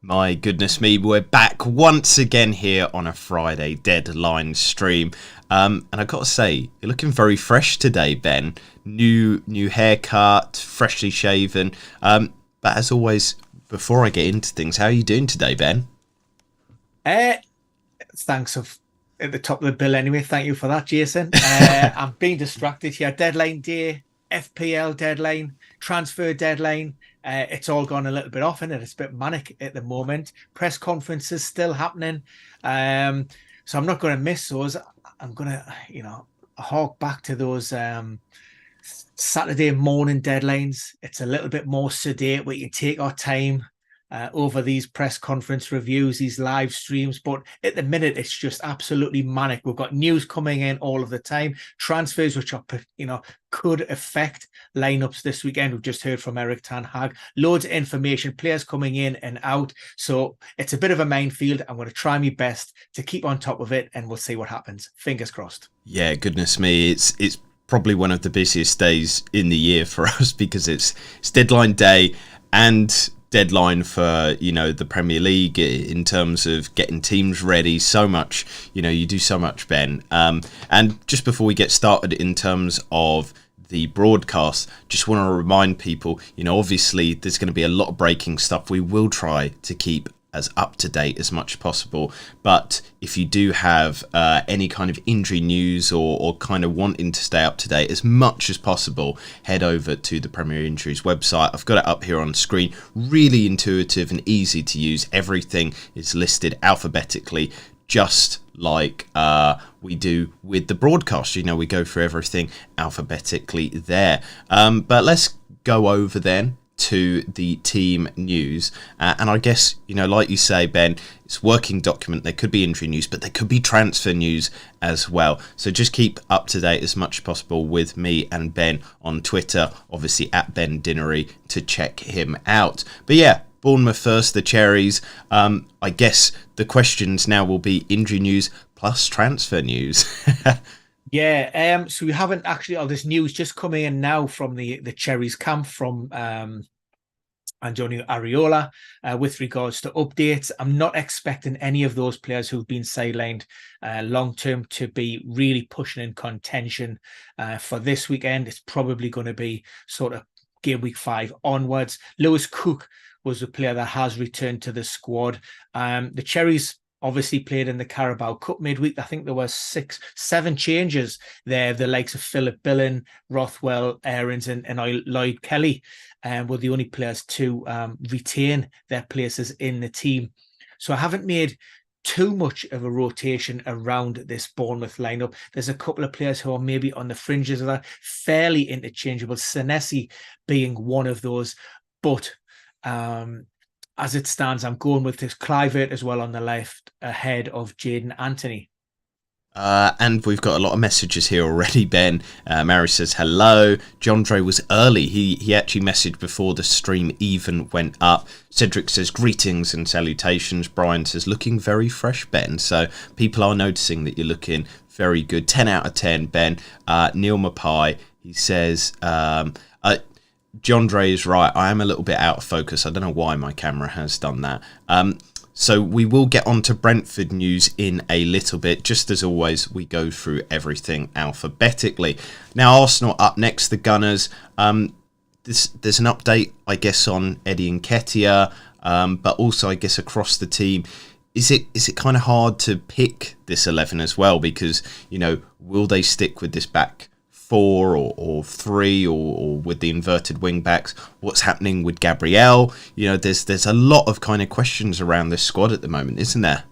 My goodness me, we're back once again here on a Friday deadline stream. And I gotta say, you're looking very fresh today, Ben. New haircut, freshly shaven. But as always, before I get into things, how are you doing today, Ben? Uh, Thanks of at the top of the bill anyway. Thank you for that, Jason. I'm being distracted here. Deadline day, FPL deadline, transfer deadline. It's all gone a little bit off, and it's a bit manic at the moment. Press conferences still happening. So I'm not going to miss those. I'm going to, hark back to those Saturday morning deadlines. It's a little bit more sedate. We can take our time over these press conference reviews, these live streams. But at the minute, it's just absolutely manic. We've got news coming in all of the time, transfers which are, could affect lineups this weekend. We've just heard from Eric Ten Hag. Loads of information, players coming in and out. So it's a bit of a minefield. I'm going to try my best to keep on top of it, and we'll see what happens. Fingers crossed. Yeah, goodness me, it's probably one of the busiest days in the year for us because it's deadline day and deadline for the Premier League in terms of getting teams ready. So much, you do so much, Ben. And just before we get started in terms of the broadcast, just want to remind people, obviously there's going to be a lot of breaking stuff. We will try to keep as up to date as much as possible, but if you do have any kind of injury news or kind of wanting to stay up to date as much as possible, head over to the Premier Injuries website. I've got it up here on screen. Really intuitive and easy to use. Everything is listed alphabetically, just like we do with the broadcast. We go through everything alphabetically there. But let's go over then to the team news, and I guess like you say, Ben, it's working document. There could be injury news, but there could be transfer news as well, so just keep up to date as much as possible with me and Ben on Twitter, obviously at Ben Dinnery, to check him out. But yeah, Bournemouth first, the Cherries. I guess the questions now will be injury news plus transfer news. Yeah, so we haven't actually. Oh, this news just coming in now from the Cherries camp from Antonio Areola with regards to updates. I'm not expecting any of those players who've been sidelined long term to be really pushing in contention for this weekend. It's probably going to be sort of game week 5 onwards. Lewis Cook was a player that has returned to the squad. The Cherries obviously played in the Carabao Cup midweek. I think there were 7 changes there. The likes of Philip Billen, Rothwell, Aarons, and Lloyd Kelly were the only players to retain their places in the team. So I haven't made too much of a rotation around this Bournemouth lineup. There's a couple of players who are maybe on the fringes of that, fairly interchangeable, Senesi being one of those. But as it stands, I'm going with this Clivert as well on the left ahead of Jaden Anthony. And we've got a lot of messages here already, Ben. Mary says hello. John Dre was early. He actually messaged before the stream even went up. Cedric says greetings and salutations. Brian says looking very fresh, Ben. So people are noticing that you're looking very good. 10 out of 10, Ben. Neil Mapai, he says John Dre is right. I am a little bit out of focus. I don't know why my camera has done that. So we will get on to Brentford news in a little bit. Just as always, we go through everything alphabetically. Now, Arsenal up next, the Gunners. There's an update, I guess, on Eddie Nketiah, but also, I guess, across the team. Is it kind of hard to pick this 11 as well? Because, will they stick with this back 4 or 3 or with the inverted wing backs? What's happening with Gabriel? There's a lot of kind of questions around this squad at the moment, isn't there?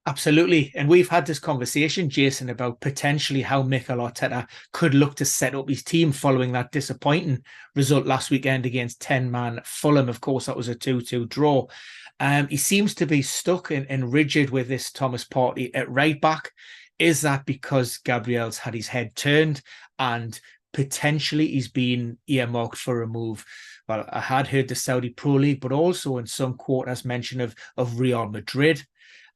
Absolutely. And we've had this conversation, Jason, about potentially how Mikel Arteta could look to set up his team following that disappointing result last weekend against 10-man Fulham. Of course, that was a 2-2 draw. He seems to be stuck and rigid with this Thomas Partey at right back. Is that because Gabriel's had his head turned and potentially he's been earmarked for a move? Well, I had heard the Saudi Pro League, but also in some quarters mention of Real Madrid.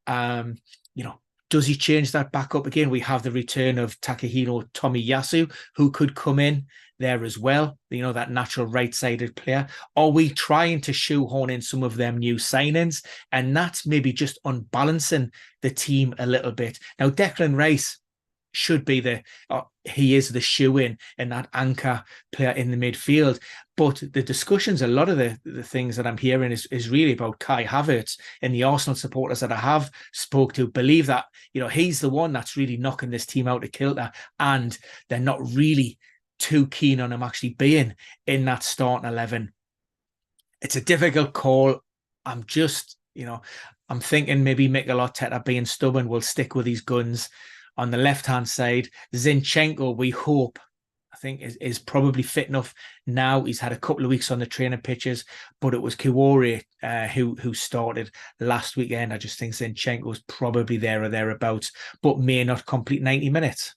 Does he change that back up again? We have the return of Takahiro Tomiyasu, who could come in there as well, that natural right-sided player? Are we trying to shoehorn in some of them new signings? And that's maybe just unbalancing the team a little bit. Now, Declan Rice should be he is the shoe-in and that anchor player in the midfield. But the discussions, a lot of the things that I'm hearing is really about Kai Havertz, and the Arsenal supporters that I have spoke to believe that, he's the one that's really knocking this team out of kilter, and they're not really too keen on him actually being in that starting 11. It's a difficult call. I'm just, I'm thinking maybe Mikel Arteta, being stubborn, will stick with his guns. On the left-hand side, Zinchenko, we hope, I think, is probably fit enough now. He's had a couple of weeks on the training pitches, but it was Kiwori who started last weekend. I just think Zinchenko's probably there or thereabouts, but may not complete 90 minutes.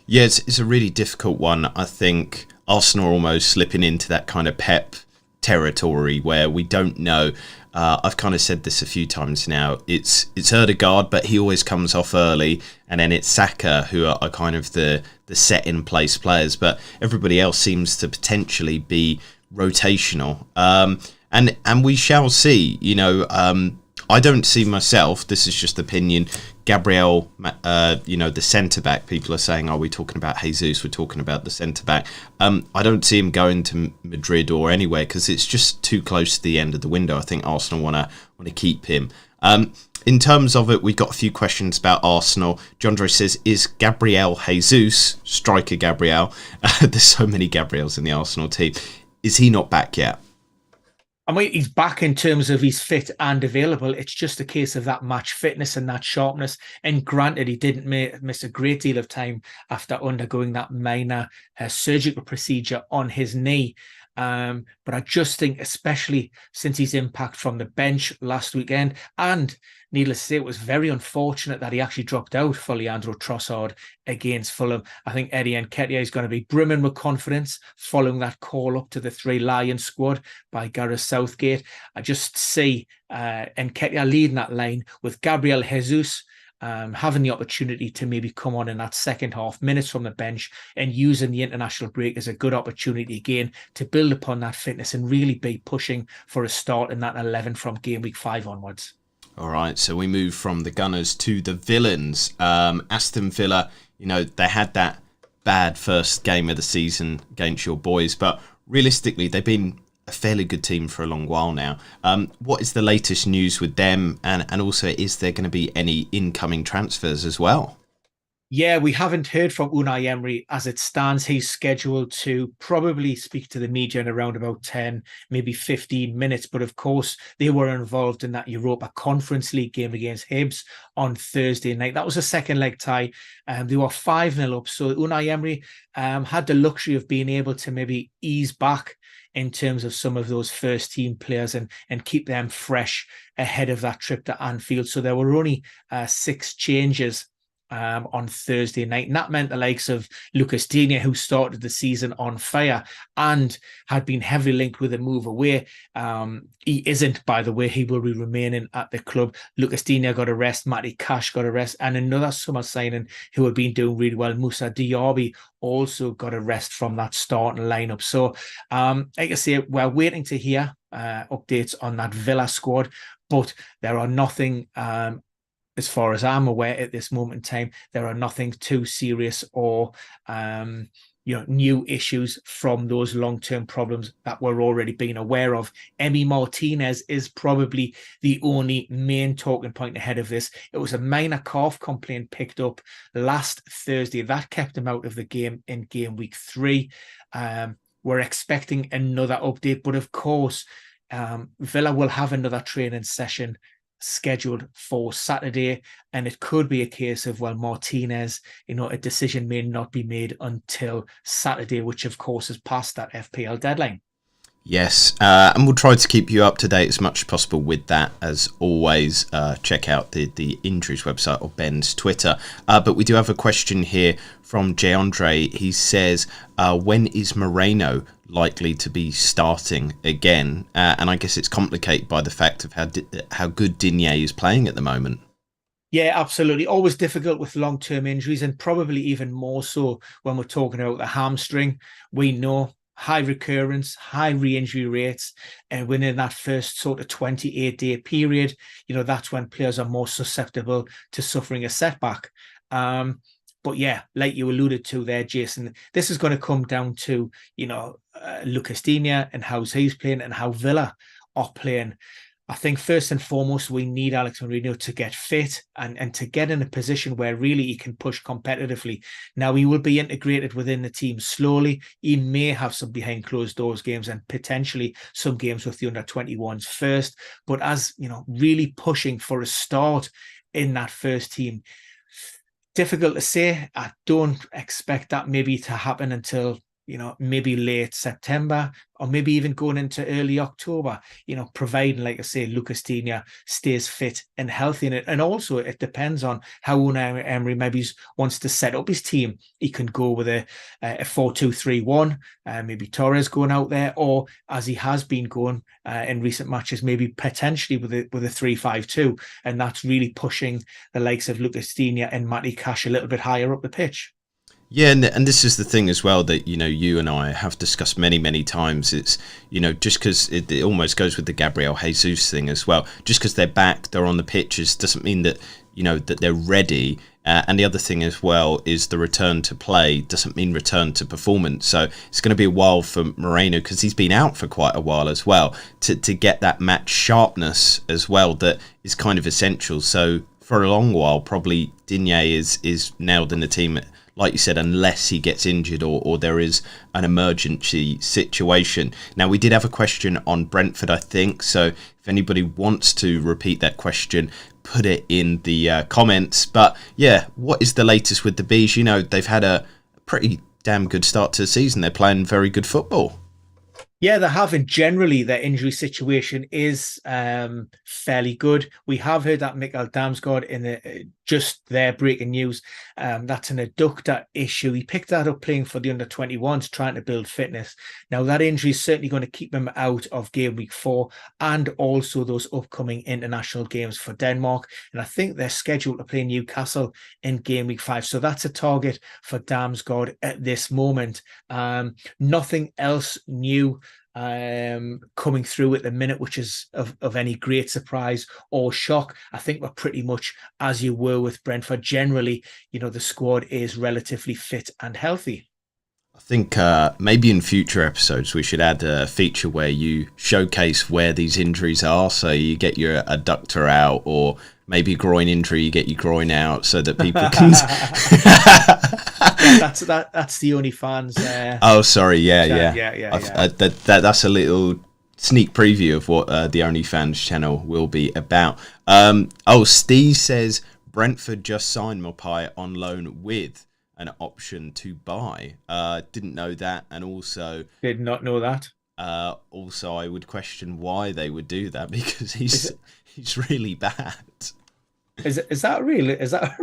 Yeah, it's a really difficult one. I think Arsenal are almost slipping into that kind of Pep territory where we don't know. I've kind of said this a few times now. It's Ødegaard, but he always comes off early, and then it's Saka, who are kind of the set in place players. But everybody else seems to potentially be rotational, and we shall see. I don't see myself. This is just opinion. Gabriel, the centre back. People are saying, "Are we talking about Jesus? We're talking about the centre back." I don't see him going to Madrid or anywhere because it's just too close to the end of the window. I think Arsenal want to keep him. In terms of it, we've got a few questions about Arsenal. Jandre says, "Is Gabriel Jesus, striker Gabriel? There's so many Gabriels in the Arsenal team. Is he not back yet?" I mean, he's back in terms of he's fit and available. It's just a case of that match fitness and that sharpness. And granted, he didn't miss a great deal of time after undergoing that minor surgical procedure on his knee. But I just think, especially since his impact from the bench last weekend, and needless to say, it was very unfortunate that he actually dropped out for Leandro Trossard against Fulham. I think Eddie Nketiah is going to be brimming with confidence following that call up to the Three Lions squad by Gareth Southgate. I just see Nketiah leading that line with Gabriel Jesus having the opportunity to maybe come on in that second half, minutes from the bench, and using the international break as a good opportunity again to build upon that fitness and really be pushing for a start in that 11 from game week 5 onwards. All right, so we move from the Gunners to the villains. Aston Villa, they had that bad first game of the season against your boys, but realistically, they've been a fairly good team for a long while now. What is the latest news with them? And also, is there going to be any incoming transfers as well? Yeah, we haven't heard from Unai Emery as it stands. He's scheduled to probably speak to the media in around about 10, maybe 15 minutes. But of course, they were involved in that Europa Conference League game against Hibs on Thursday night. That was a second leg tie. They were 5-0 up. So Unai Emery had the luxury of being able to maybe ease back in terms of some of those first team players and keep them fresh ahead of that trip to Anfield. So there were only 6 changes on Thursday night. And that meant the likes of Lucas Digne, who started the season on fire and had been heavily linked with a move away. He isn't, by the way. He will be remaining at the club. Lucas Digne got a rest. Matty Cash got a rest. And another summer signing who had been doing really well, Moussa Diaby, also got a rest from that starting lineup. So, like I say, we're waiting to hear updates on that Villa squad, but there are nothing... as far as I'm aware at this moment in time, there are nothing too serious or new issues from those long-term problems that we're already being aware of. Emi Martinez is probably the only main talking point ahead of this. It was a minor calf complaint picked up last Thursday. That kept him out of the game in game week 3. We're expecting another update, but of course, Villa will have another training session scheduled for Saturday, and it could be a case of, well, Martinez, a decision may not be made until Saturday, which of course is past that FPL deadline. Yes, and we'll try to keep you up to date as much as possible with that. As always, check out the injuries website or Ben's Twitter. But we do have a question here from Jay Andre. He says, when is Moreno likely to be starting again? And I guess it's complicated by the fact of how good Digne is playing at the moment. Yeah, absolutely. Always difficult with long-term injuries, and probably even more so when we're talking about the hamstring. We know high recurrence, high re-injury rates, and within that first sort of 28-day period, that's when players are more susceptible to suffering a setback. But yeah, like you alluded to there, Jason, this is going to come down to, Lucas Digne and how he's playing and how Villa are playing. I think first and foremost, we need Alex Mourinho to get fit and to get in a position where really he can push competitively. Now, he will be integrated within the team slowly. He may have some behind closed doors games and potentially some games with the under-21s first. But as, really pushing for a start in that first team, difficult to say. I don't expect that maybe to happen until maybe late September or maybe even going into early October, providing, like I say, Lucas Digne stays fit and healthy in it. And also it depends on how Unai Emery maybe wants to set up his team. He can go with a 4-2-3-1, maybe Torres going out there, or as he has been going in recent matches, maybe potentially with a 3-5-2. And that's really pushing the likes of Lucas Digne and Matty Cash a little bit higher up the pitch. Yeah, and this is the thing as well that, you and I have discussed many, many times. It's, just because it almost goes with the Gabriel Jesus thing as well. Just because they're back, they're on the pitches, doesn't mean that, that they're ready. And the other thing as well is the return to play doesn't mean return to performance. So it's going to be a while for Moreno, because he's been out for quite a while as well, to get that match sharpness as well that is kind of essential. So for a long while, probably Digne is nailed in the team, like you said, unless he gets injured or there is an emergency situation. Now, we did have a question on Brentford, I think. So if anybody wants to repeat that question, put it in the comments. But yeah, what is the latest with the Bees? They've had a pretty damn good start to the season. They're playing very good football. Yeah, they have, and generally their injury situation is fairly good. We have heard that Mikkel Damsgaard in the just there breaking news, that's an adductor issue. He picked that up playing for the under-21s, trying to build fitness. Now that injury is certainly going to keep him out of game week 4 and also those upcoming international games for Denmark. And I think they're scheduled to play Newcastle in game week 5. So that's a target for Damsgaard at this moment. Nothing else new coming through at the minute, which is of any great surprise or shock. I think we're pretty much as you were with Brentford. Generally, the squad is relatively fit and healthy. I think maybe in future episodes we should add a feature where you showcase where these injuries are. So you get your adductor out, or maybe groin injury, you get your groin out, so that people can. Yeah, that's the OnlyFans. Oh, sorry, yeah. That's a little sneak preview of what the OnlyFans channel will be about. Steve says Brentford just signed Mopai on loan with an option to buy. Didn't know that, and also did not know that. Also, I would question why they would do that, because he's really bad. Is that real? Is that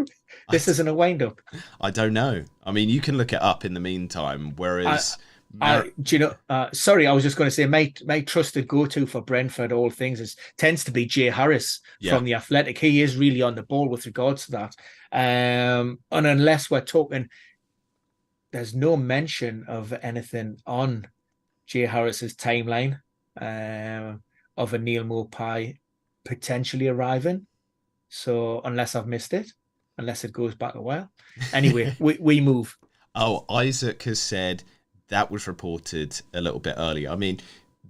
this isn't a wind up? I don't know. I mean, you can look it up in the meantime. Whereas, sorry, I was just going to say my trusted go-to for Brentford all things tends to be Jay Harris from the Athletic. He is really on the ball with regards to that. And unless we're talking, there's no mention of anything on Jay Harris's timeline of a Neil Mopai potentially arriving. So unless I've missed it, unless it goes back a while. Anyway, we move. Oh, Isaac has said that was reported a little bit earlier. I mean,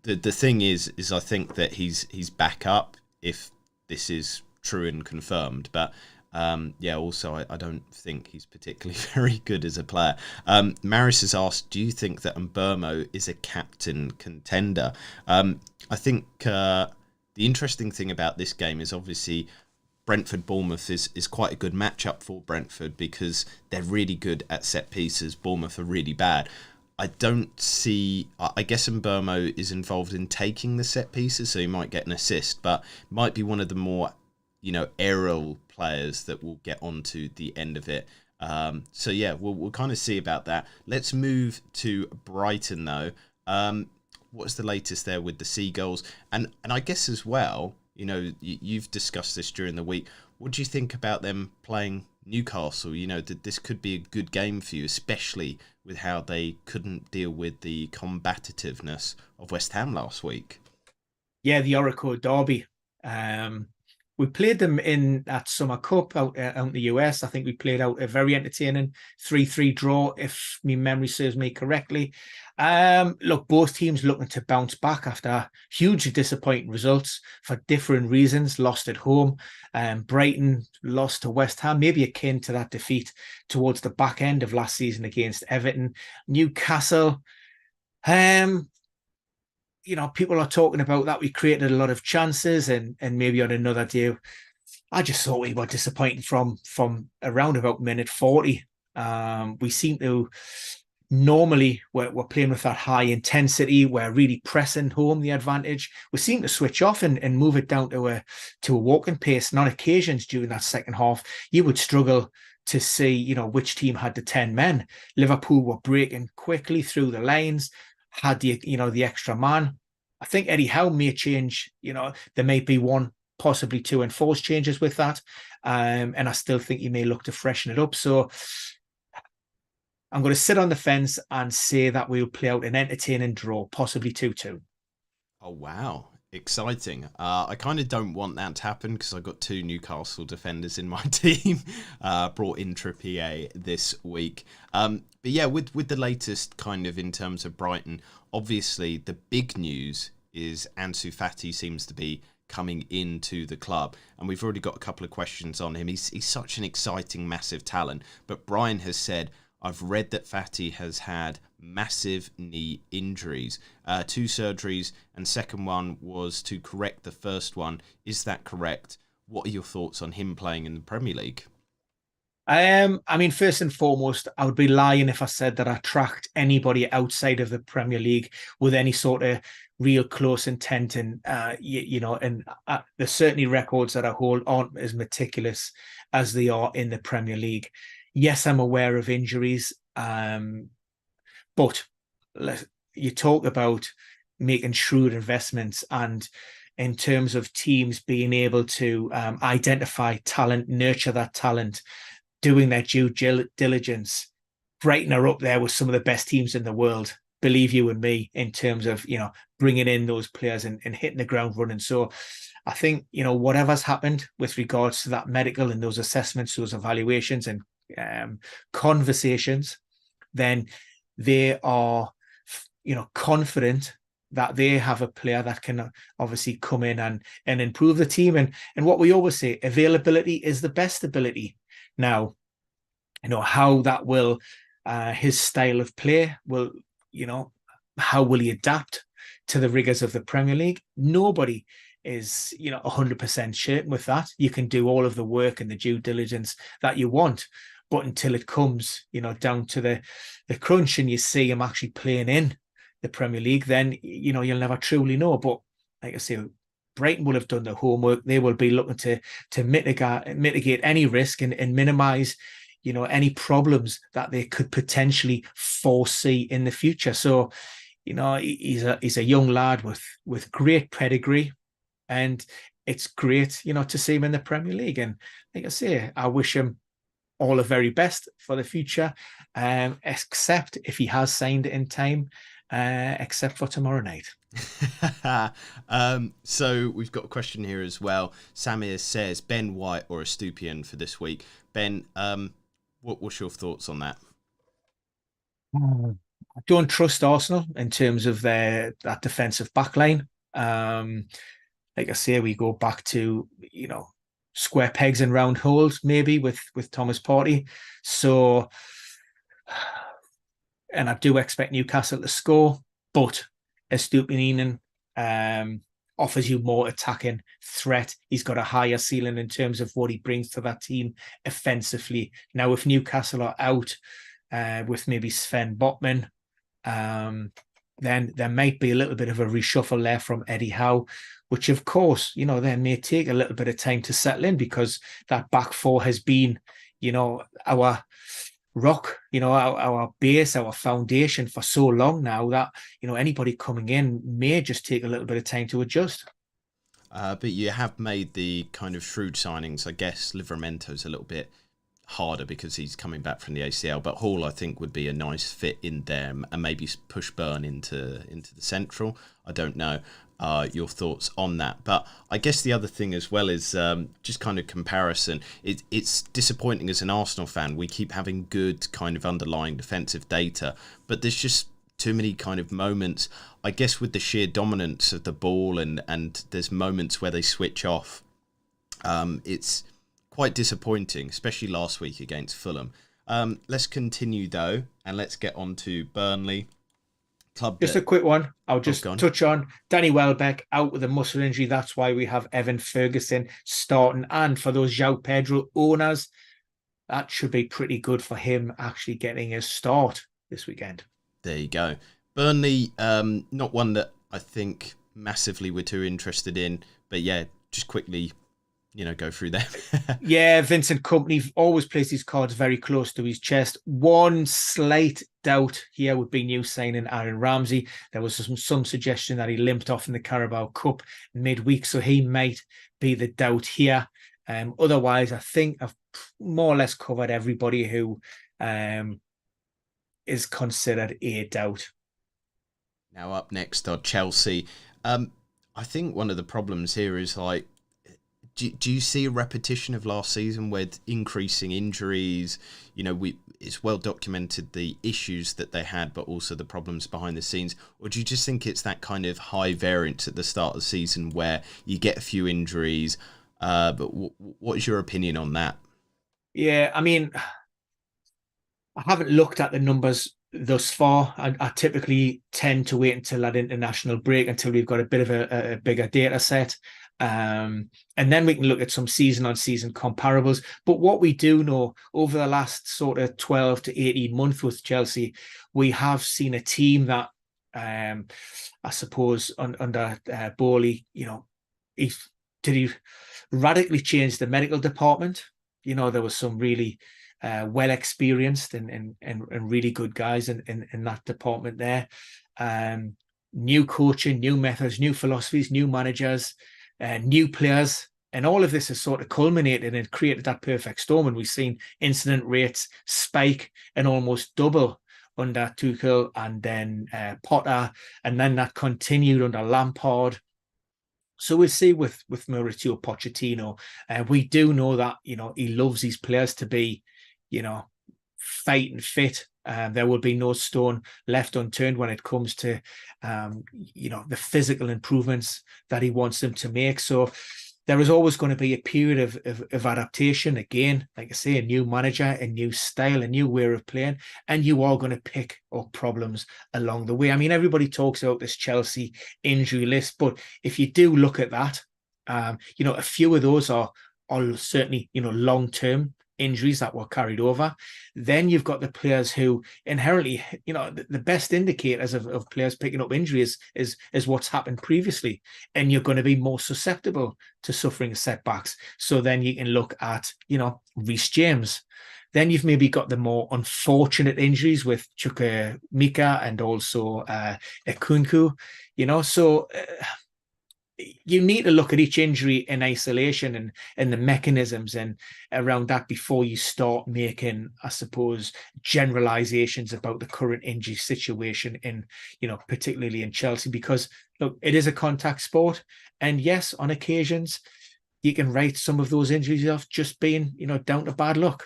the thing is I think that he's back up if this is true and confirmed. But also I don't think he's particularly very good as a player. Maris has asked, do you think that Mbeumo is a captain contender? I think the interesting thing about this game is obviously Brentford-Bournemouth is quite a good matchup for Brentford, because they're really good at set pieces. Bournemouth are really bad. I guess Mbeumo is involved in taking the set pieces, so he might get an assist, but might be one of the more, aerial players that will get onto the end of it. We'll kind of see about that. Let's move to Brighton, though. What's the latest there with the Seagulls? And I guess as well, You've discussed this during the week. What do you think about them playing Newcastle? That this could be a good game for you, especially with how they couldn't deal with the combativeness of West Ham last week. Yeah, the Oracle Derby. We played them in that Summer Cup out in the US. I think we played out a very entertaining 3-3 draw, if my memory serves me correctly. Look, both teams looking to bounce back after hugely disappointing results for different reasons. Lost at home. Brighton lost to West Ham, maybe akin to that defeat towards the back end of last season against Everton. Newcastle, people are talking about that we created a lot of chances and maybe on another day, I just thought we were disappointing from around about minute 40. We seem to normally we're playing with that high intensity. We're really pressing home the advantage. We seem to switch off and move it down to a walking pace. And on occasions during that second half, you would struggle to see, which team had the 10 men. Liverpool were breaking quickly through the lines, had the extra man. I think Eddie Howe may change, there may be one, possibly two enforced changes with that. And I still think he may look to freshen it up. So I'm going to sit on the fence and say that we'll play out an entertaining draw, possibly 2-2. Oh, wow. Exciting. I kind of don't want that to happen because I've got two Newcastle defenders in my team. Brought in Trippier this week. But yeah, with the latest kind of in terms of Brighton, obviously the big news is Ansu Fati seems to be coming into the club, and we've already got a couple of questions on him. He's such an exciting, massive talent. But Brian has said, I've read that Fati has had massive knee injuries, 2 surgeries, and second one was to correct the first one. Is that correct? What are your thoughts on him playing in the Premier League? First and foremost, I would be lying if I said that I tracked anybody outside of the Premier League with any sort of real close intent. And, there's certainly records that I hold aren't as meticulous as they are in the Premier League. Yes, I'm aware of injuries, but you talk about making shrewd investments, and in terms of teams being able to identify talent, nurture that talent, doing their due diligence, Brighton are up there with some of the best teams in the world, believe you and me, in terms of, bringing in those players and hitting the ground running. So I think, whatever's happened with regards to that medical and those assessments, those evaluations and conversations, then they are, confident that they have a player that can obviously come in and improve the team. And what we always say, availability is the best ability. Now, how that will, his style of play will, how will he adapt to the rigors of the Premier League? Nobody is, 100% certain with that. You can do all of the work and the due diligence that you want, but until it comes, down to the crunch and you see him actually playing in the Premier League, then, you'll never truly know. But like I say, Brighton will have done their homework. They will be looking to mitigate any risk and minimise, any problems that they could potentially foresee in the future. So, he's a young lad with great pedigree, and it's great, to see him in the Premier League. And like I say, I wish him all the very best for the future, except if he has signed it in time, except for tomorrow night. So we've got a question here as well. Samir says, Ben White or Estupiñán for this week. Ben, what's your thoughts on that? I don't trust Arsenal in terms of that defensive backline. Like I say, we go back to, square pegs and round holes, maybe with Thomas Partey. So, and I do expect Newcastle to score, but Estupiñán offers you more attacking threat. He's got a higher ceiling in terms of what he brings to that team offensively. Now, if Newcastle are out with maybe Sven Botman, then there might be a little bit of a reshuffle there from Eddie Howe, which of course, then may take a little bit of time to settle in, because that back four has been, our rock, our base, our foundation for so long now that, anybody coming in may just take a little bit of time to adjust. But you have made the kind of shrewd signings. I guess Livramento's a little bit harder because he's coming back from the ACL, but Hall I think would be a nice fit in there, and maybe push Burn into the central. I don't know your thoughts on that, but I guess the other thing as well is just kind of comparison. It's disappointing as an Arsenal fan. We keep having good kind of underlying defensive data, but there's just too many kind of moments, I guess, with the sheer dominance of the ball, and there's moments where they switch off. It's quite disappointing, especially last week against Fulham. Let's continue though, and let's get on to Burnley. Just a quick one. I'll just touch on Danny Welbeck out with a muscle injury. That's why we have Evan Ferguson starting. And for those João Pedro owners, that should be pretty good for him actually getting a start this weekend. There you go. Burnley, not one that I think massively we're too interested in, but yeah, just quickly, go through them. Yeah, Vincent Kompany always plays his cards very close to his chest. One slight doubt here would be new signing Aaron Ramsey. There was some suggestion that he limped off in the Carabao Cup midweek, so he might be the doubt here. Otherwise, I think I've more or less covered everybody who is considered a doubt. Now up next are Chelsea. I think one of the problems here is do you see a repetition of last season with increasing injuries? It's well documented the issues that they had, but also the problems behind the scenes. Or do you just think it's that kind of high variance at the start of the season where you get a few injuries? But what is your opinion on that? Yeah, I mean, I haven't looked at the numbers thus far. I typically tend to wait until that international break, until we've got a bit of a bigger data set. And then we can look at some season-on-season comparables. But what we do know over the last sort of 12 to 18 months with Chelsea, we have seen a team that, I suppose, under Bowley, he radically change the medical department. There was some really well experienced and really good guys in that department there. New coaching, new methods, new philosophies, new managers, new players, and all of this has sort of culminated and created that perfect storm. And we've seen incident rates spike and almost double under Tuchel and then Potter, and then that continued under Lampard. So we'll see with Mauricio Pochettino. We do know that he loves his players to be fighting fit. There will be no stone left unturned when it comes to the physical improvements that he wants them to make. So there is always going to be a period of adaptation. Again, like I say, a new manager, a new style, a new way of playing, and you are going to pick up problems along the way. I mean, everybody talks about this Chelsea injury list, but if you do look at that, a few of those are certainly long-term injuries that were carried over. Then you've got the players who inherently, the best indicators of players picking up injuries is what's happened previously, and you're going to be more susceptible to suffering setbacks. So then you can look at, Reece James. Then you've maybe got the more unfortunate injuries with Chukwuemeka and also Ekunku, so you need to look at each injury in isolation and the mechanisms and around that before you start making, I suppose, generalizations about the current injury situation in, particularly in Chelsea, because look, it is a contact sport. And yes, on occasions you can write some of those injuries off just being, down to bad luck.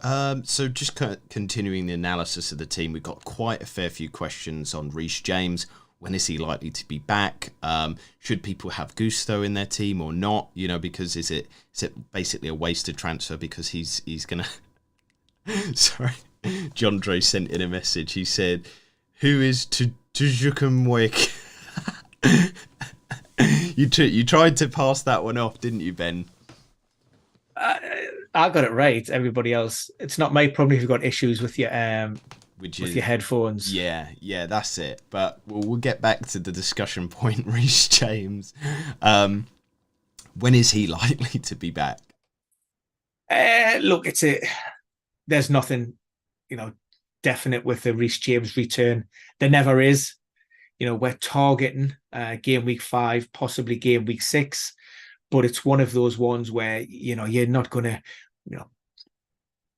So just continuing the analysis of the team, we've got quite a fair few questions on Reece James. When is he likely to be back? Should people have Gusto in their team or not? Because is it basically a wasted transfer because he's gonna? Sorry, John Dre sent in a message. He said, "Who is Chukwuemeka?" You tried to pass that one off, didn't you, Ben? I got it right. Everybody else, it's not my problem if you've got issues with your with your headphones. Yeah, that's it. But we'll get back to the discussion point, Reece James. When is he likely to be back? Look, there's nothing, definite with the Reece James return. There never is. we're targeting game week 5, possibly game week 6, but it's one of those ones where, you're not going to,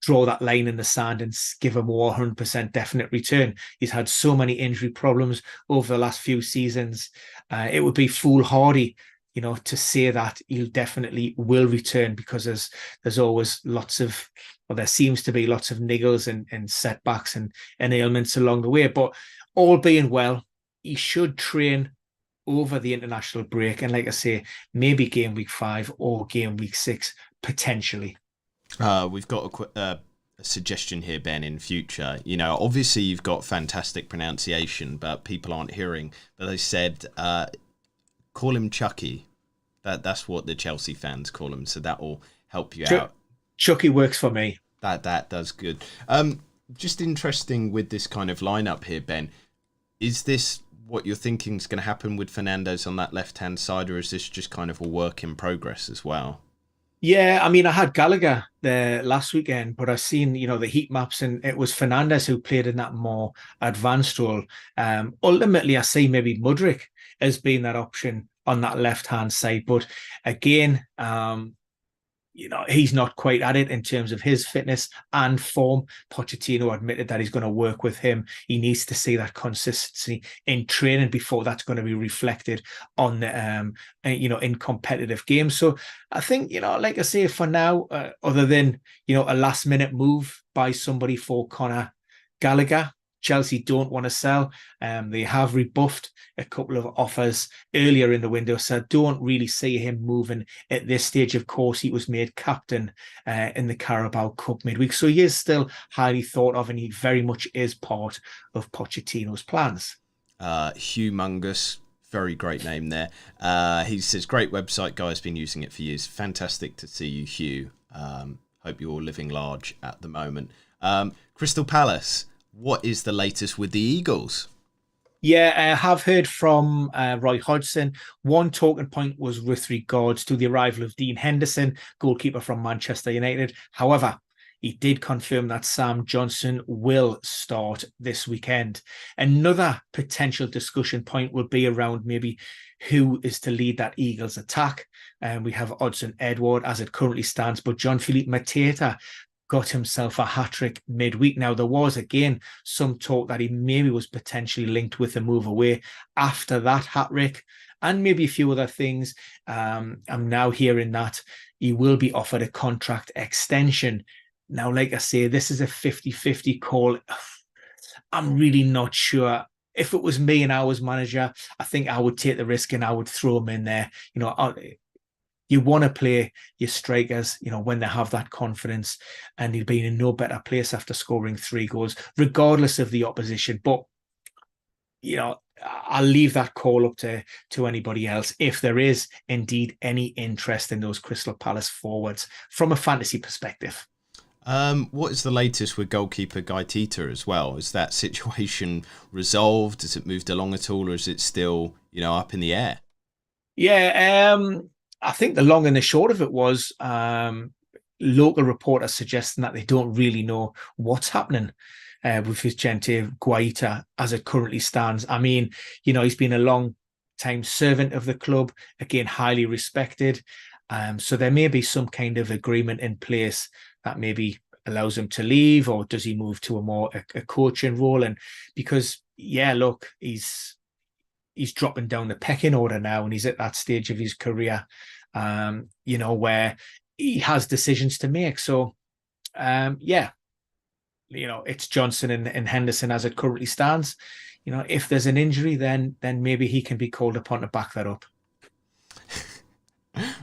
draw that line in the sand and give him a 100% definite return. He's had so many injury problems over the last few seasons. It would be foolhardy, to say that he'll definitely will return, because there's always there seems to be lots of niggles and setbacks and ailments along the way. But all being well, he should train over the international break. And like I say, maybe game week 5 or game week 6, potentially. We've got a suggestion here, Ben, in future. Obviously you've got fantastic pronunciation, but people aren't hearing. But they said, call him Chucky. That's what the Chelsea fans call him. So that will help you out. Chucky works for me. That does good. Just interesting with this kind of lineup here, Ben. Is this what you're thinking is going to happen with Fernandes on that left-hand side, or is this just kind of a work in progress as well? Yeah, I mean, I had Gallagher there last weekend, but I've seen, the heat maps, and it was Fernandes who played in that more advanced role. Ultimately, I see maybe Mudryk as being that option on that left-hand side. But again, he's not quite at it in terms of his fitness and form. Pochettino admitted that he's going to work with him. He needs to see that consistency in training before that's going to be reflected on the, in competitive games. So I think, like I say, for now, other than, a last minute move by somebody for Conor Gallagher, Chelsea don't want to sell. They have rebuffed a couple of offers earlier in the window, so I don't really see him moving at this stage. Of course, he was made captain in the Carabao Cup midweek, so he is still highly thought of, and he very much is part of Pochettino's plans. Humongous, very great name there. He says, great website, guys, been using it for years. Fantastic to see you, Hugh. Hope you're all living large at the moment. Crystal Palace, what is the latest with the Eagles? Yeah, I have heard from Roy Hodgson. One talking point was with regards to the arrival of Dean Henderson, goalkeeper from Manchester United. However, he did confirm that Sam Johnson will start this weekend. Another potential discussion point will be around maybe who is to lead that Eagles attack. We have Odsonne Edouard as it currently stands, but Jean-Philippe Mateta got himself a hat-trick midweek. Now, there was, again, some talk that he maybe was potentially linked with a move away after that hat-trick, and maybe a few other things. I'm now hearing that he will be offered a contract extension. Now, like I say, this is a 50-50 call. I'm really not sure. If it was me and I was manager, I think I would take the risk and I would throw him in there. You want to play your strikers, when they have that confidence, and he'll be in no better place after scoring 3 goals, regardless of the opposition. But, I'll leave that call up to anybody else if there is indeed any interest in those Crystal Palace forwards from a fantasy perspective. What is the latest with goalkeeper Guy Tita as well? Is that situation resolved? Has it moved along at all, or is it still, up in the air? Yeah, I think the long and the short of it was local reporters suggesting that they don't really know what's happening with Vicente Guaita as it currently stands. I mean, he's been a long time servant of the club, again, highly respected. So there may be some kind of agreement in place that maybe allows him to leave, or does he move to a coaching role? And because, look, he's dropping down the pecking order now, and he's at that stage of his career, where he has decisions to make. So, it's Johnson and Henderson as it currently stands. If there's an injury, then maybe he can be called upon to back that up.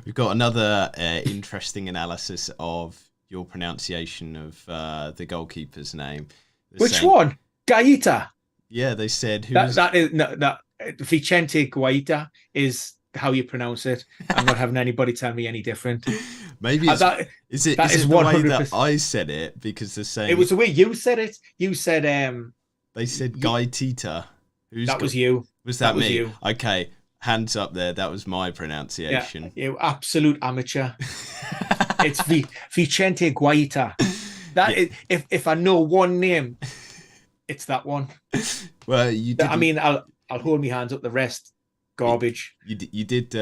We've got another interesting analysis of your pronunciation of the goalkeeper's name. Which one? Gaita. Yeah, they said that Vicente Guaita is how you pronounce it. I'm not having anybody tell me any different. Maybe is it the way that I said it, because they're saying it was the way you said it. You said they said Guy Tita. Was you? Was that me? You. Okay, hands up there. That was my pronunciation. Yeah, you absolute amateur. It's Vicente Guaita. Is, if I know one name, it's that one. Well, you didn't. I mean, I'll hold my hands up. The rest, garbage. You did.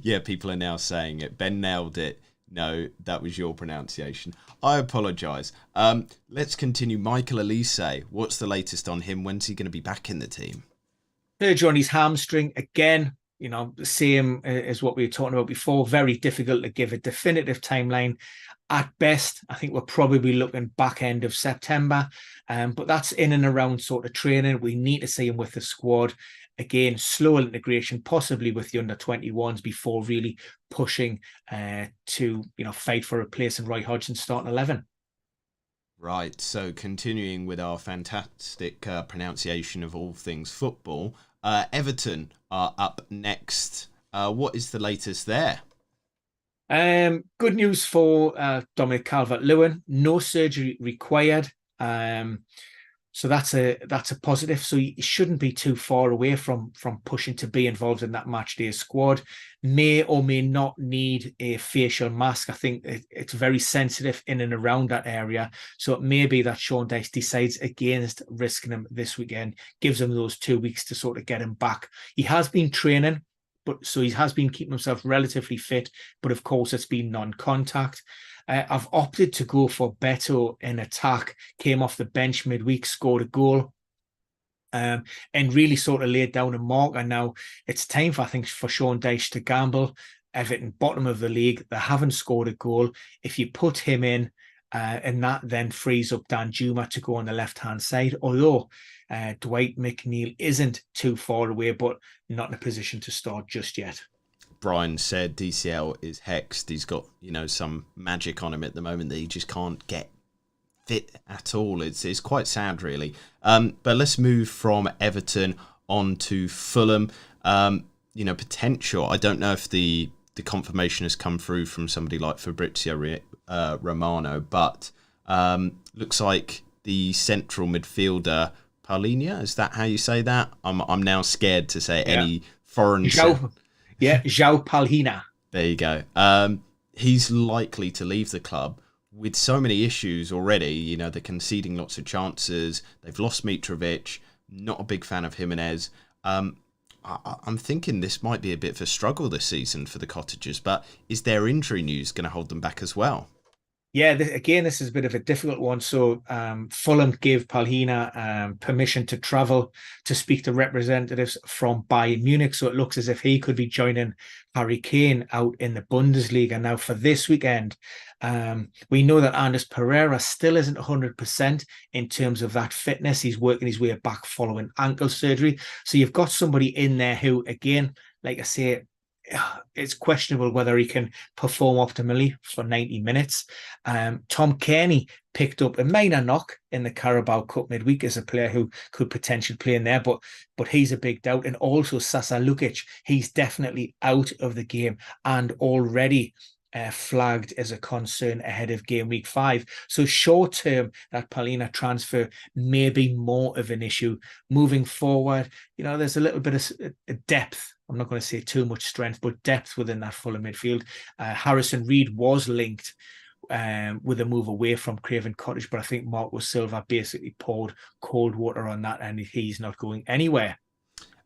Yeah, people are now saying it. Ben nailed it. No, that was your pronunciation. I apologise. Let's continue. Michael Elise, what's the latest on him? When's he going to be back in the team? Surgery on his hamstring again. Same as what we were talking about before. Very difficult to give a definitive timeline. At best, I think we're probably looking back end of September. But that's in and around sort of training. We need to see him with the squad. Again, slow integration, possibly with the under-21s before really pushing to fight for a place in Roy Hodgson's starting 11. Right, so continuing with our fantastic pronunciation of all things football, Everton are up next. What is the latest there? Good news for Dominic Calvert-Lewin. No surgery required. So that's a positive. So he shouldn't be too far away from pushing to be involved in that match day squad. May or may not need a facial mask. I think it's very sensitive in and around that area. So it may be that Sean Dyche decides against risking him this weekend, gives him those 2 weeks to sort of get him back. He has been training, so he has been keeping himself relatively fit, but of course it's been non-contact. I've opted to go for Beto in attack, came off the bench midweek, scored a goal, and really sort of laid down a marker. Now it's time for Sean Dyche to gamble. Everton, bottom of the league, they haven't scored a goal. If you put him in, and that then frees up Dan Juma to go on the left-hand side, although Dwight McNeil isn't too far away, but not in a position to start just yet. Brian said DCL is hexed. He's got, some magic on him at the moment that he just can't get fit at all. It's quite sad, really. But let's move from Everton on to Fulham. Potential. I don't know if the confirmation has come through from somebody like Fabrizio Romano, but looks like the central midfielder Paulinho. Is that how you say that? I'm now scared to say any foreign. João Palhinha. There you go. He's likely to leave the club with so many issues already. They're conceding lots of chances. They've lost Mitrovic. Not a big fan of Jimenez. I'm thinking this might be a bit of a struggle this season for the Cottagers, but is their injury news going to hold them back as well? Yeah, this is a bit of a difficult one. So Fulham gave Palhinha permission to travel to speak to representatives from Bayern Munich. So it looks as if he could be joining Harry Kane out in the Bundesliga. Now for this weekend, we know that Andres Pereira still isn't 100% in terms of that fitness. He's working his way back following ankle surgery. So you've got somebody in there who, again, like I say, it's questionable whether he can perform optimally for 90 minutes. Tom Kearney picked up a minor knock in the Carabao Cup midweek as a player who could potentially play in there, but he's a big doubt. And also Sasa Lukic, he's definitely out of the game and already flagged as a concern ahead of game week 5. So short term, that Palhinha transfer may be more of an issue. Moving forward, there's a little bit of depth. I'm not going to say too much strength, but depth within that Fulham midfield. Harrison Reed was linked with a move away from Craven Cottage, but I think Marco Silva basically poured cold water on that, and he's not going anywhere.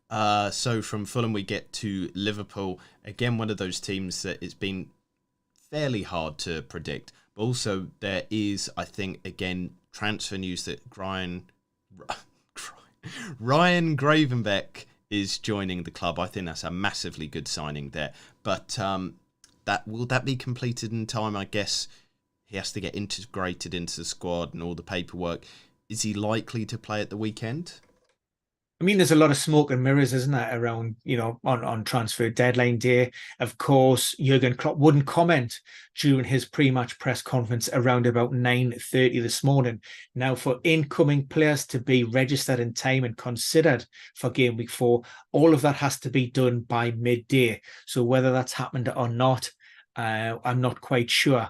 So from Fulham, we get to Liverpool. Again, one of those teams that it's been fairly hard to predict. But also there is, I think, again, transfer news that Ryan Gravenbeck is joining the club. I think that's a massively good signing there. But will that be completed in time? I guess he has to get integrated into the squad and all the paperwork. Is he likely to play at the weekend? I mean, there's a lot of smoke and mirrors, isn't there, around, on transfer deadline day. Of course, Jurgen Klopp wouldn't comment during his pre-match press conference around about 9:30 this morning. Now, for incoming players to be registered in time and considered for game week 4, all of that has to be done by midday. So whether that's happened or not, I'm not quite sure.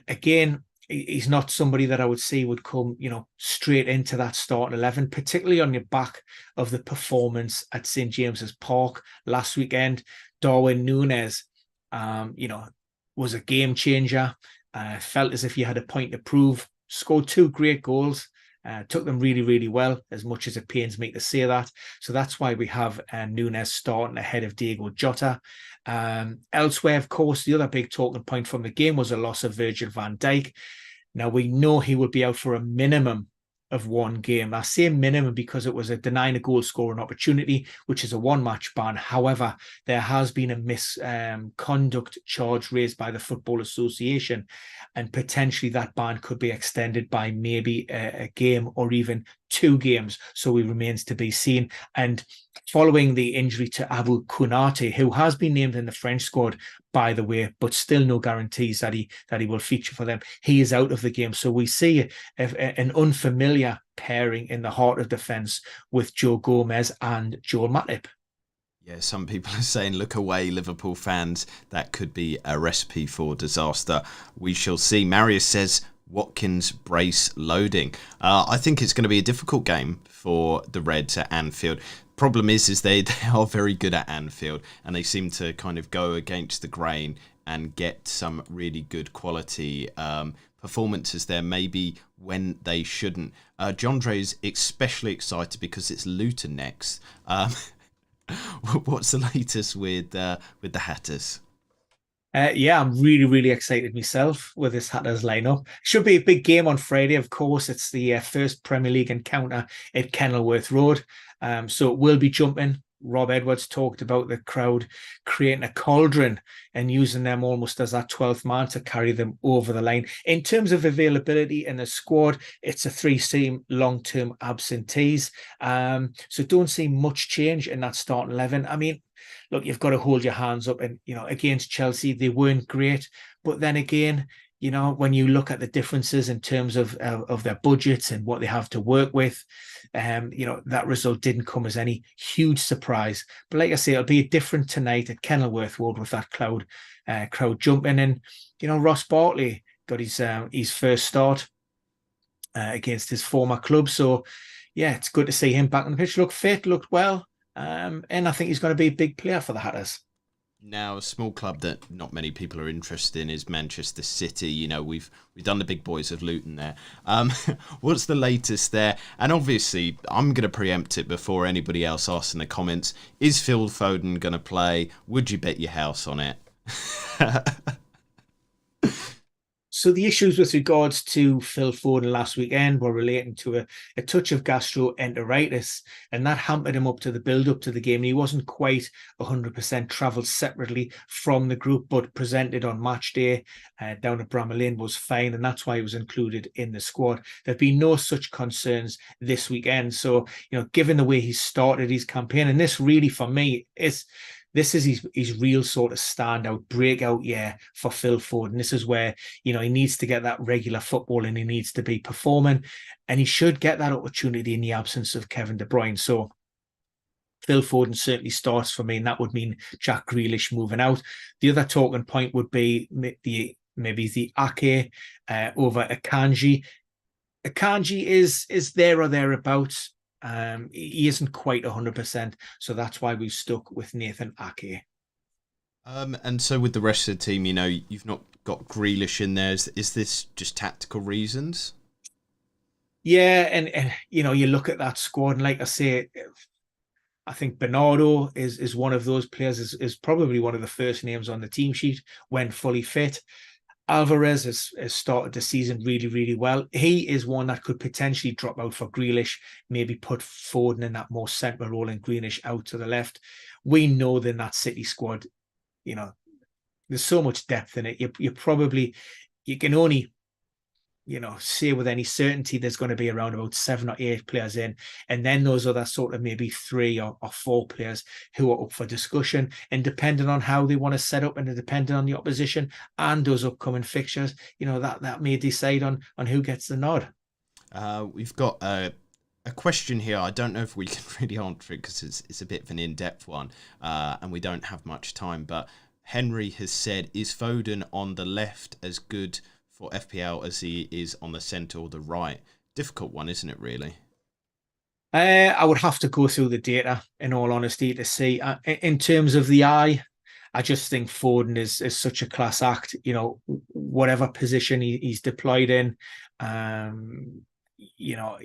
Again, he's not somebody that I would see would come, straight into that starting 11, particularly on the back of the performance at St. James's Park last weekend. Darwin Núñez, was a game changer. Felt as if he had a point to prove. Scored 2 great goals. Took them really, really well, as much as it pains me to say that. So that's why we have Nunes starting ahead of Diego Jota. Elsewhere, of course, the other big talking point from the game was a loss of Virgil van Dijk. Now, we know he will be out for a minimum of one game. I say minimum because it was a denying a goal scoring opportunity, which is a one-match ban. However, there has been a misconduct charge raised by the Football Association, and potentially that ban could be extended by maybe a game or even 2 games. So it remains to be seen. And following the injury to Abu Konate, who has been named in the French squad, by the way, but still no guarantees that he will feature for them. He is out of the game. So we see an unfamiliar pairing in the heart of defence with Joe Gomez and Joel Matip. Yeah, some people are saying, look away, Liverpool fans. That could be a recipe for disaster. We shall see. Marius says, Watkins brace loading. I think it's going to be a difficult game for the Reds at Anfield. Problem is they are very good at Anfield, and they seem to kind of go against the grain and get some really good quality performances there, maybe when they shouldn't. Jandre's especially excited because it's Luton next. What's the latest with the Hatters? Yeah, I'm really, really excited myself with this Hatters lineup. Should be a big game on Friday, of course. It's the first Premier League encounter at Kenilworth Road. So it will be jumping. Rob Edwards talked about the crowd creating a cauldron and using them almost as that 12th man to carry them over the line. In terms of availability in the squad, it's a 3-team long-term absentees. So don't see much change in that starting 11. I mean, look, you've got to hold your hands up. And, against Chelsea, they weren't great. But then again, when you look at the differences in terms of their budgets and what they have to work with, that result didn't come as any huge surprise. But like I say, it'll be different tonight at Kenilworth Road with that crowd jumping. And, Ross Barkley got his first start against his former club. So, yeah, it's good to see him back on the pitch. Looked fit, looked well. And I think he's going to be a big player for the Hatters. Now, a small club that not many people are interested in is Manchester City. We've done the big boys of Luton there. What's the latest there? And obviously, I'm going to preempt it before anybody else asks in the comments. Is Phil Foden going to play? Would you bet your house on it? So the issues with regards to Phil Foden last weekend were relating to a touch of gastroenteritis, and that hampered him up to the build-up to the game. And he wasn't quite 100% travelled separately from the group, but presented on match day down at Bramall Lane was fine, and that's why he was included in the squad. There've been no such concerns this weekend. So, given the way he started his campaign, and this really, for me, this is his real sort of standout breakout year for Phil Foden. This is where, he needs to get that regular football and he needs to be performing, and he should get that opportunity in the absence of Kevin De Bruyne. So Phil Foden certainly starts for me, and that would mean Jack Grealish moving out. The other talking point would be maybe the Ake over Akanji. Akanji is there or thereabouts. He isn't quite 100%, so that's why we've stuck with Nathan Ake. And so with the rest of the team, you've not got Grealish in there. Is this just tactical reasons? Yeah, and you look at that squad, and like I say, I think Bernardo is one of those players, is probably one of the first names on the team sheet when fully fit. Alvarez has started the season really, really well. He is one that could potentially drop out for Grealish, maybe put Foden in that more central role and Grealish out to the left. We know that in that City squad, there's so much depth in it. You can only, say with any certainty there's going to be around about 7 or 8 players in, and then those other sort of maybe 3 or 4 players who are up for discussion, and depending on how they want to set up and depending on the opposition and those upcoming fixtures, that may decide on who gets the nod. We've got a question here. I don't know if we can really answer it because it's a bit of an in-depth one, and we don't have much time, but Henry has said, is Foden on the left as good for FPL as he is on the centre or the right? Difficult one, isn't it, really? I would have to go through the data, in all honesty, to see. In terms of the eye, I just think Foden is such a class act. Whatever position he's deployed in, you know,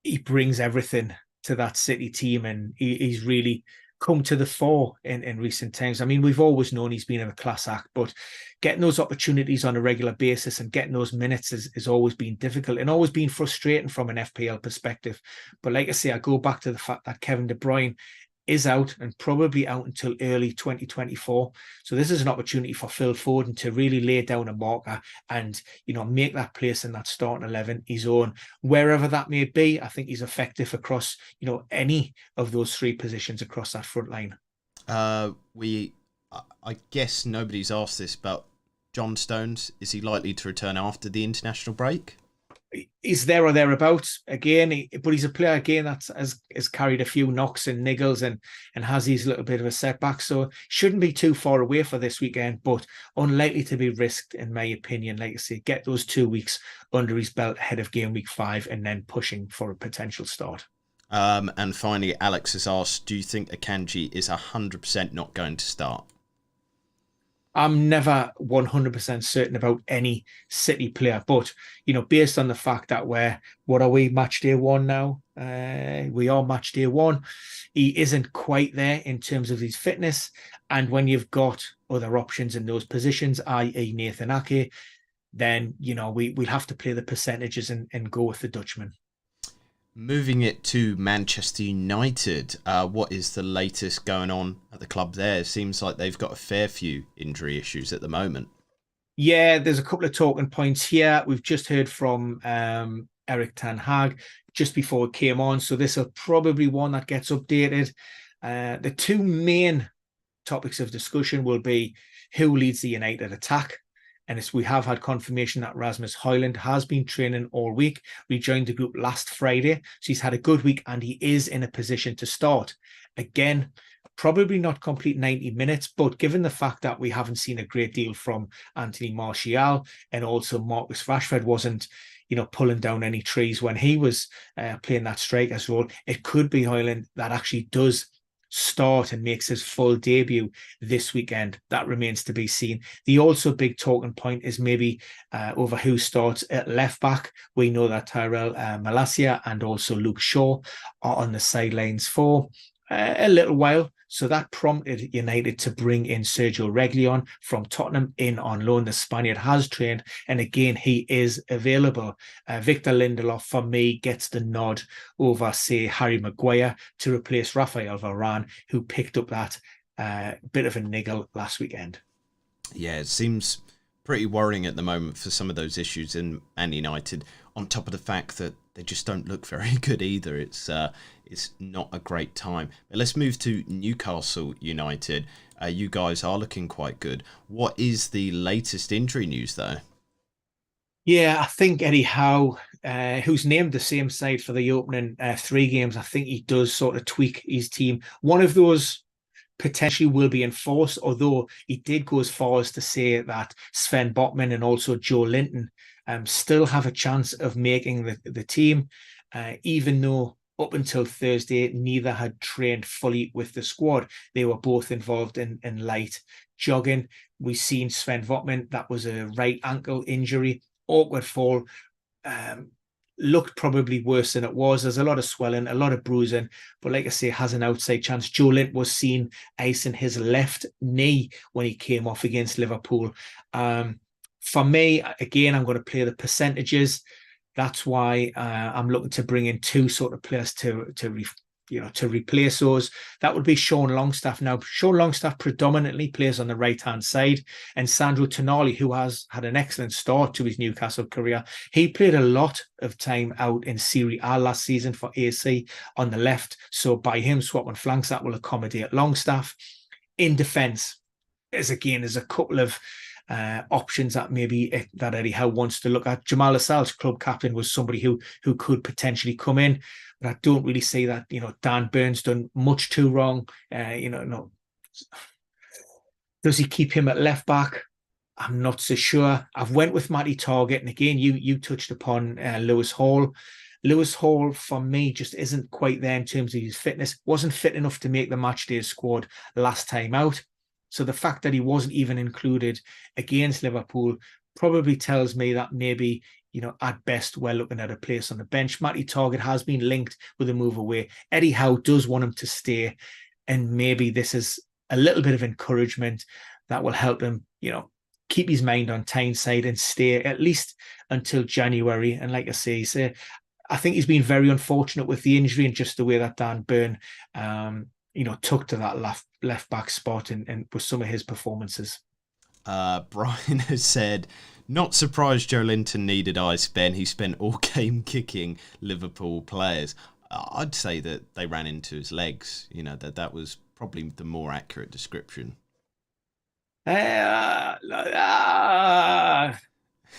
he brings everything to that City team, and he's really come to the fore in recent times. I mean, we've always known he's been a class act, but getting those opportunities on a regular basis and getting those minutes has always been difficult and always been frustrating from an FPL perspective. But like I say, I go back to the fact that Kevin De Bruyne is out and probably out until early 2024. So this is an opportunity for Phil Foden to really lay down a marker and, make that place in that starting 11 his own, wherever that may be. I think he's effective across, any of those three positions across that front line. I guess nobody's asked this, but John Stones, is he likely to return after the international break? He's there or thereabouts again, but he's a player again that has carried a few knocks and niggles and has these little bit of a setback, so shouldn't be too far away for this weekend, but unlikely to be risked in my opinion. Like I say, get those 2 weeks under his belt ahead of game week 5 and then pushing for a potential start. And finally, Alex has asked, do you think Akanji is 100% not going to start? I'm never 100% certain about any City player, but, based on the fact that what are we, match day 1 now? We are match day 1. He isn't quite there in terms of his fitness. And when you've got other options in those positions, i.e. Nathan Ake, then, we'll have to play the percentages and go with the Dutchman. Moving it to Manchester United, what is the latest going on at the club there? It seems like they've got a fair few injury issues at the moment. Yeah, there's a couple of talking points here. We've just heard from Erik ten Hag just before it came on, so this will probably one that gets updated. The two main topics of discussion will be who leads the United attack. And we have had confirmation that Rasmus Højlund has been training all week. We joined the group last Friday. So he's had a good week and he is in a position to start. Again, probably not complete 90 minutes, but given the fact that we haven't seen a great deal from Anthony Martial, and also Marcus Rashford wasn't, pulling down any trees when he was playing that striker's role, it could be Højlund that actually does start and makes his full debut this weekend. That remains to be seen. The also big talking point is maybe over who starts at left back. We know that Tyrell Malacia and also Luke Shaw are on the sidelines for a little while. So that prompted United to bring in Sergio Reguilon from Tottenham in on loan. The Spaniard has trained, and again, he is available. Victor Lindelof, for me, gets the nod over, say, Harry Maguire to replace Rafael Varane, who picked up that bit of a niggle last weekend. Yeah, it seems pretty worrying at the moment for some of those issues in Man United, on top of the fact that they just don't look very good either. It's not a great time. But let's move to Newcastle United. You guys are looking quite good. What is the latest injury news, though? Yeah, I think Eddie Howe, who's named the same side for the opening 3 games, I think he does sort of tweak his team. One of those potentially will be enforced, although he did go as far as to say that Sven Botman and also Joe Linton still have a chance of making the team, even though up until Thursday, neither had trained fully with the squad. They were both involved in light jogging. We've seen Sven Botman, that was a right ankle injury, awkward fall, looked probably worse than it was. There's a lot of swelling, a lot of bruising, but like I say, has an outside chance. Joe Lint was seen icing his left knee when he came off against Liverpool. For me, again, I'm going to play the percentages. That's why I'm looking to bring in 2 sort of players to replace those. That would be Sean Longstaff. Now, Sean Longstaff predominantly plays on the right-hand side, and Sandro Tonali, who has had an excellent start to his Newcastle career, he played a lot of time out in Serie A last season for AC on the left. So by him swapping flanks, that will accommodate Longstaff. In defence, there's a couple of options that maybe that Eddie Howe wants to look at. Jamal Lascelles, club captain, was somebody who could potentially come in, but I don't really see that. Dan Burns done much too wrong. No. Does he keep him at left back? I'm not so sure. I've went with Matty Targett, and again, you touched upon Lewis Hall. Lewis Hall, for me, just isn't quite there in terms of his fitness. Wasn't fit enough to make the matchday squad last time out. So the fact that he wasn't even included against Liverpool probably tells me that maybe at best, we're looking at a place on the bench. Matty Target has been linked with a move away. Eddie Howe does want him to stay, and maybe this is a little bit of encouragement that will help him, keep his mind on Tyneside and stay at least until January. And like I say, I think he's been very unfortunate with the injury and just the way that Dan Burn, took to that left back spot and with some of his performances. Brian has said, not surprised Joe Linton needed ice, Ben. He spent all game kicking Liverpool players. I'd say that they ran into his legs. That was probably the more accurate description.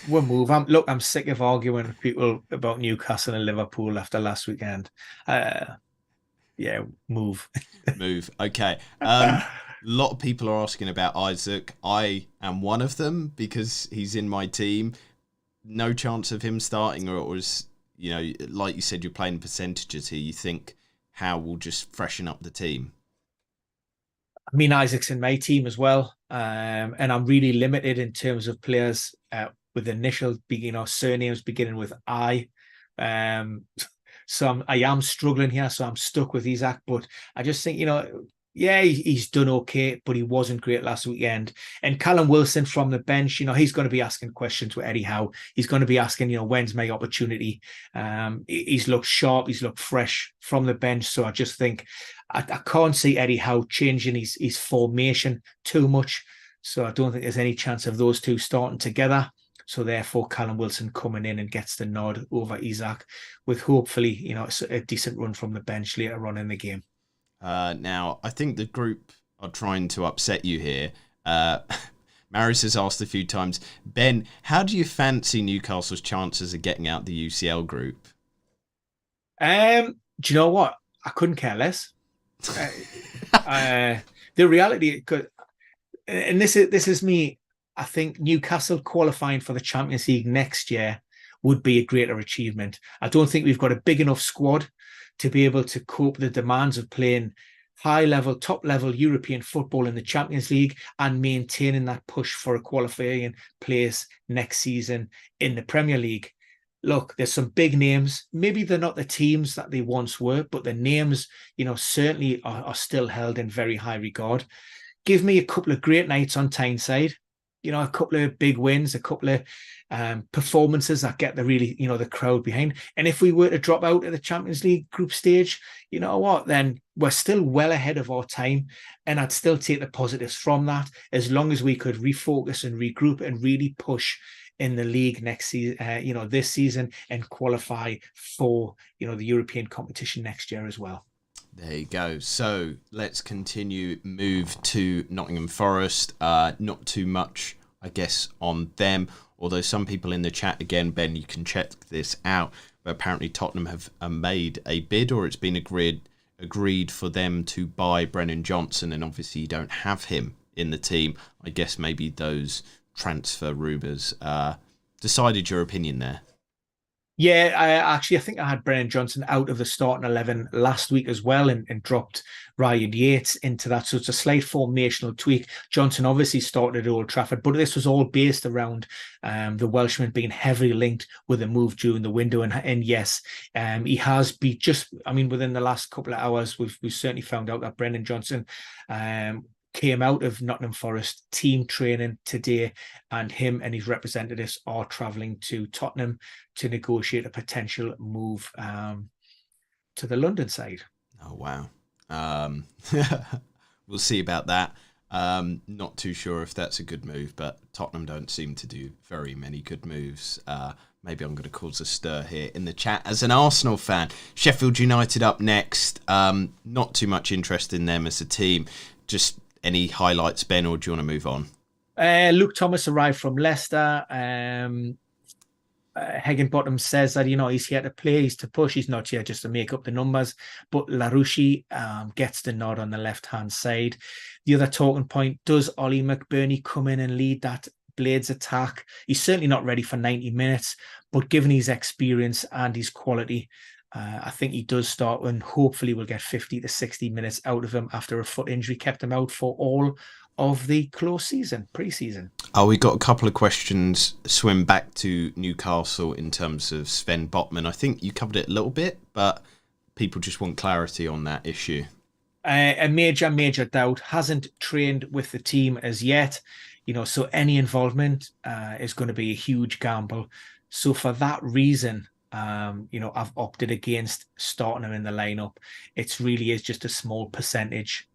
We'll move. I'm sick of arguing with people about Newcastle and Liverpool after last weekend. Move. Move. Okay. A lot of people are asking about Isaac. I am one of them because he's in my team. No chance of him starting, or is, like you said, you're playing percentages here. You think Howe will just freshen up the team? I mean, Isaac's in my team as well. And I'm really limited in terms of players with initial surnames beginning with I. So I am struggling here. So I'm stuck with Isaac. But I just think, he's done okay, but he wasn't great last weekend. And Callum Wilson from the bench, he's going to be asking questions with Eddie Howe. He's going to be asking, when's my opportunity? He's looked sharp. He's looked fresh from the bench. So I just think I can't see Eddie Howe changing his formation too much. So I don't think there's any chance of those two starting together. So therefore, Callum Wilson coming in and gets the nod over Isaac with hopefully, a decent run from the bench later on in the game. Now, I think the group are trying to upset you here. Maris has asked a few times, Ben, how do you fancy Newcastle's chances of getting out the UCL group? Do you know what? I couldn't care less. The reality, and this is me. I think Newcastle qualifying for the Champions League next year would be a greater achievement. I don't think we've got a big enough squad to be able to cope with the demands of playing high-level, top-level European football in the Champions League and maintaining that push for a qualifying place next season in the Premier League. Look, there's some big names. Maybe they're not the teams that they once were, but the names, certainly are still held in very high regard. Give me a couple of great nights on Tyneside, a couple of big wins, a couple of performances that get the crowd behind. And if we were to drop out of the Champions League group stage, you know what, then we're still well ahead of our time. And I'd still take the positives from that, as long as we could refocus and regroup and really push in the league next season, this season, and qualify for, the European competition next year as well. There you go. So let's continue. Move to Nottingham Forest. Not too much, I guess, on them. Although some people in the chat, again, Ben, you can check this out, but apparently Tottenham have made a bid, or it's been agreed for them to buy Brennan Johnson, and obviously you don't have him in the team. I guess maybe those transfer rumours decided your opinion there. Yeah, I think I had Brennan Johnson out of the starting 11 last week as well and dropped Ryan Yates into that. So it's a slight formational tweak. Johnson obviously started at Old Trafford, but this was all based around the Welshman being heavily linked with a move during the window. And yes, he has been within the last couple of hours, we've certainly found out that Brennan Johnson came out of Nottingham Forest team training today, and him and his representatives are travelling to Tottenham to negotiate a potential move to the London side. Oh, wow. We'll see about that. Not too sure if that's a good move, but Tottenham don't seem to do very many good moves. Maybe I'm going to cause a stir here in the chat as an Arsenal fan. Sheffield United up next. Not too much interest in them as a team. Just any highlights, Ben, or do you want to move on? Luke Thomas arrived from Leicester. Higginbottom says that, he's here to play, he's to push, he's not here just to make up the numbers. But Larouche gets the nod on the left-hand side. The other talking point, does Ollie McBurney come in and lead that Blades attack? He's certainly not ready for 90 minutes, but given his experience and his quality, I think he does start, and hopefully we'll get 50 to 60 minutes out of him after a foot injury kept him out for all of the close season, pre-season. Oh, we got a couple of questions swim back to Newcastle in terms of Sven Botman. I think you covered it a little bit, but people just want clarity on that issue. A major doubt. Hasn't trained with the team as yet, so any involvement is going to be a huge gamble. So for that reason, I've opted against starting him in the lineup. It really is just a small percentage.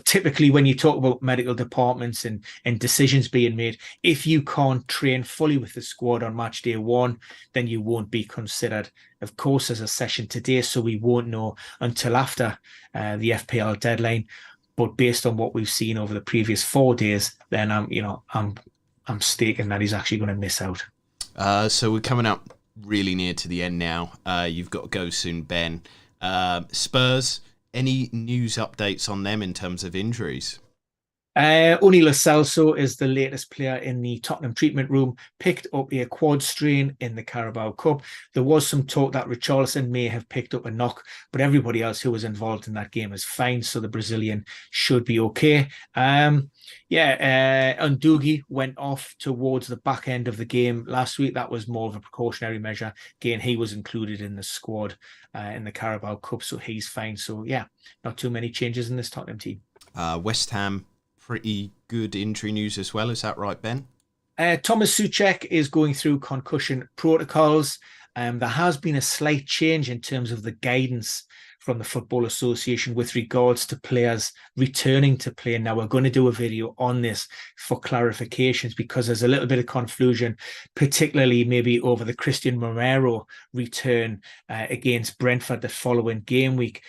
Typically when you talk about medical departments and decisions being made, if you can't train fully with the squad on match day 1, then you won't be considered. Of course, there's a session today, so we won't know until after the FPL deadline. But based on what we've seen over the previous 4 days, then I'm staking that he's actually going to miss out. So we're coming up really near to the end now. You've got to go soon, Ben. Spurs, any news updates on them in terms of injuries? Only Lo Celso is the latest player in the Tottenham treatment room, picked up a quad strain in the Carabao Cup. There was some talk that Richarlison may have picked up a knock, but everybody else who was involved in that game is fine, so the Brazilian should be okay. Ndogi went off towards the back end of the game last week. That was more of a precautionary measure. Again, he was included in the squad in the Carabao Cup, so he's fine. So yeah, not too many changes in this Tottenham team. West Ham, pretty good injury news as well. Is that right, Ben? Thomas Souček is going through concussion protocols. There has been a slight change in terms of the guidance from the Football Association with regards to players returning to play. Now, we're going to do a video on this for clarifications because there's a little bit of confusion, particularly maybe over the Christian Romero return against Brentford the following game week.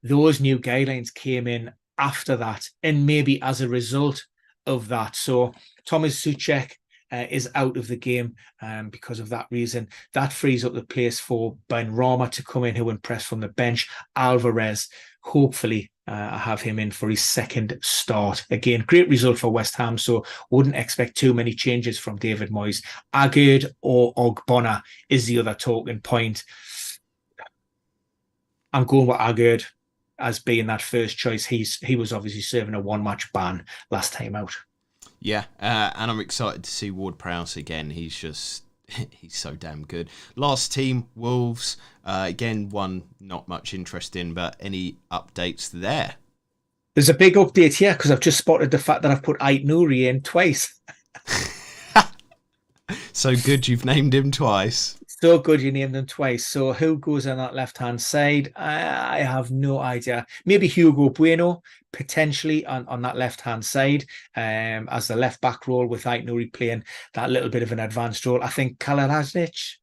Those new guidelines came in after that, and maybe as a result of that. So Thomas Souček is out of the game because of that reason. That frees up the place for Benrahma to come in, who impressed from the bench. Alvarez, hopefully, I have him in for his second start. Again, great result for West Ham, so wouldn't expect too many changes from David Moyes. Agard or Ogbonna is the other talking point. I'm going with Agard as being that first choice. He was obviously serving a 1-match ban last time out. Yeah, and I'm excited to see Ward-Prowse again. He's so damn good. Last team, Wolves. Again, one not much interest in, but any updates there? There's a big update here because I've just spotted the fact that I've put Ait-Nouri in twice. So good you've named him twice. So good you named him twice. So who goes on that left-hand side? I have no idea. Maybe Hugo Bueno, potentially on that left-hand side, as the left-back role with Ait-Nouri playing that little bit of an advanced role. I think Kalalajic,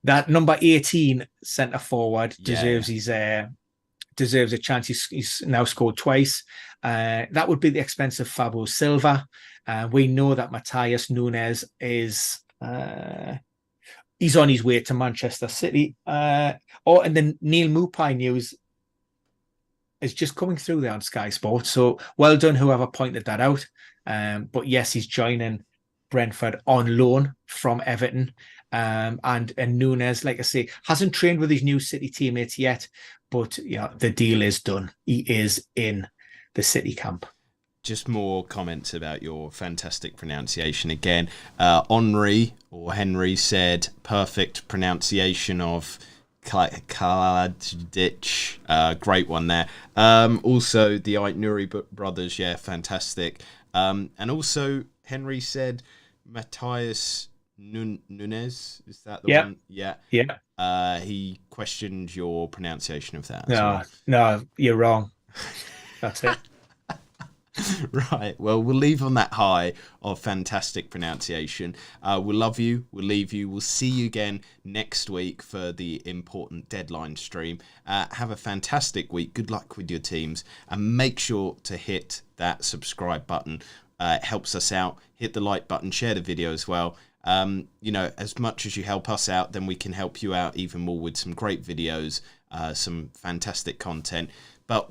that number 18 centre-forward deserves a chance. He's now scored twice. That would be the expense of Fabo Silva. We know that Matheus Nunes is he's on his way to Manchester City. And then Neil Maupay news is just coming through there on Sky Sports. So well done, whoever pointed that out. But yes, he's joining Brentford on loan from Everton. And Nunes, like I say, hasn't trained with his new City teammates yet, but yeah, the deal is done. He is in the City camp. Just more comments about your fantastic pronunciation again. Henri said perfect pronunciation of Kaladic. Great one there. Also the Ait-Nouri brothers, yeah, fantastic. And also Henry said Matheus Nunes, is that the one? Yeah. He questioned your pronunciation of that. No, you're wrong. That's it. Right. Well, we'll leave on that high of fantastic pronunciation. We'll love you. We'll leave you. We'll see you again next week for the important deadline stream. Have a fantastic week. Good luck with your teams. And make sure to hit that subscribe button. It helps us out. Hit the like button. Share the video as well. As much as you help us out, then we can help you out even more with some great videos, some fantastic content. But